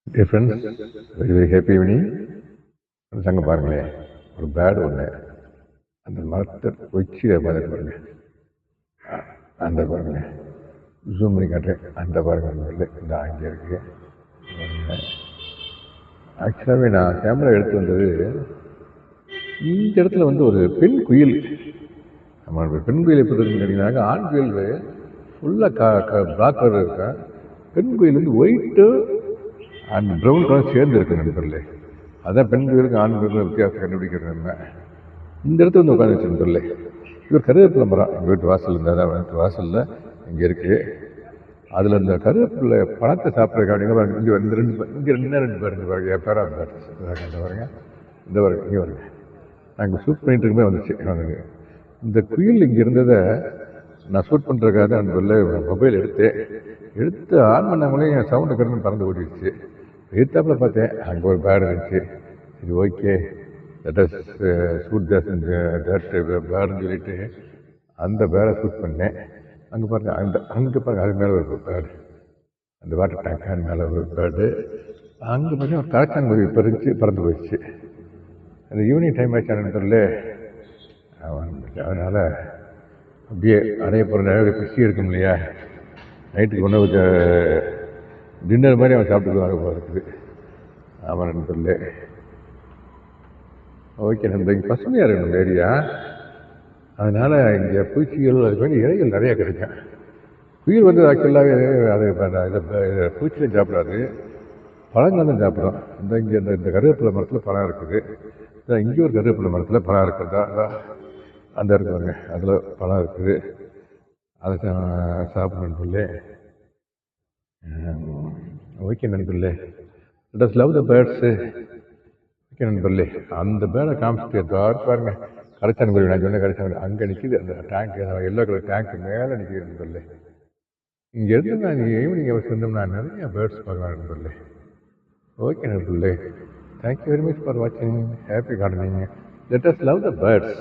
Dear friends, very happy evening. சங்க பாருங்களேன், ஒரு பேர்டு ஒன்று அந்த மரத்தை உச்சியில் பார்த்துட்டு பாருங்க. அந்த பாருங்களேன், ஜூம் பண்ணி காட்டுறேன். அந்த பாருங்க, இந்த அங்கே இருக்கு. ஆக்சுவலாகவே நான் கேமரா எடுத்து வந்தது இந்த இடத்துல ஒரு பெண் குயில். நம்ம பெண் குயில் எப்படி இருக்குன்னு கேட்டிங்கன்னாக்கா, ஆண் குயில் ஃபுல்லாக பிளாக் கலர் இருக்கா, பெண் குயில் ஒயிட்டு அண்ட் ப்ரௌன் கலர் சேர்ந்து இருக்கு நண்பர்களே. அதான் பெண் குயிலுக்கு ஆண் குயிலுக்கு வித்தியாசம் கண்டுபிடிக்கிறது நம்ம. இந்த இடத்துல உட்காந்து வச்சு நண்பர்களே, இது ஒரு கருவேப்பிலை மரம். எங்கள் வீட்டு வாசல் இருந்தால் வீட்டு வாசலில் இங்கே இருக்குது. அதில் இந்த கருவேப்பிலை பழத்தை சாப்பிட்றதுக்காக பாருங்க, இங்கே இந்த ரெண்டு பாருங்க பேரா பேட்டர்ஸ் அந்த பாருங்க, இந்த பாருங்க இங்கே பாருங்க. நாங்கள் ஷூட் பண்ணிட்டு இருக்குமே வந்துச்சு. இந்த குயில் இங்கே இருந்ததை நான் ஷூட் பண்ணுறதுக்காக அந்த மொபைல் எடுத்து ஆன் பண்ணாமலே என் சவுண்டு கருன்னு பறந்து ஓடிடுச்சு. எடுத்தாப்புல பார்த்தேன், அங்கே ஒரு பேர்டு இருந்துச்சு. சரி, okay, that is shoot that பேர்டுன்னு சொல்லிட்டு அந்த பேர்டை ஷூட் பண்ணேன். அங்கே பாருங்கள், அங்கே பாருங்கள், அது மேலே ஒரு பேர்டு, அந்த வாட்டர் டேங்க் அது மேலே ஒரு பேர்டு. அங்கே பார்த்தீங்கன்னா ஒரு கரைச்சாங்குருவி பறிச்சு பறந்து போயிடுச்சு. அந்த ஈவினிங் டைம் ஆச்சானு அதனால் அப்படியே அடைய போகிற நிறைய பசி இருக்கும் இல்லையா, நைட்டுக்கு உணவு டின்னர் மாதிரி அவன் சாப்பிட்டுக்குவாங்க போல இருக்குது. ஆமாம் நண்பர்களே. ஓகே நண்பர், இங்கே பசுமையாக இருக்கணும் ஏரியா, அதனால் இங்கே பூச்சிகள் அதுக்கு வேண்டிய இலைகள் நிறையா கிடைக்கும். குயில் ஆக்சுவலாகவே அது பூச்சியும் சாப்பிடாது, பழங்கள் தான் சாப்பிடும். இங்கே இந்த கருவேப்பிலை மரத்தில் பழம் இருக்குது. இங்கே ஒரு கருவேப்பிலை மரத்தில் பழம் இருக்குதா, அந்த இருக்குவாங்க, அதில் பழம் இருக்குது. அதை சாப்பிட நண்பர்களே. ஓகே நண்பர்களே, லெட் அஸ் லவ் த பேர்ட்ஸு. ஓகே நண்பர்களே, அந்த பேர்டை காமிச்சிட்டு பாருங்க, கரைச்சான்குருவி, நான் சொன்ன கரைச்சான்குருவி அங்கே நிற்கிது. அந்த டேங்க், எல்லோ கலர் டேங்க் மேலே நிற்கிது நண்பர்களே. இங்கே இருந்து நான் ஈவினிங் அவர் சொன்னோம்னா நிறைய பேர்ட்ஸ் பார்க்கலாம் நண்பர்களே. ஓகே நண்பர்களே, தேங்க்யூ வெரி மச் ஃபார் வாட்சிங். Happy gardening. Let us love த பேர்ட்ஸ்.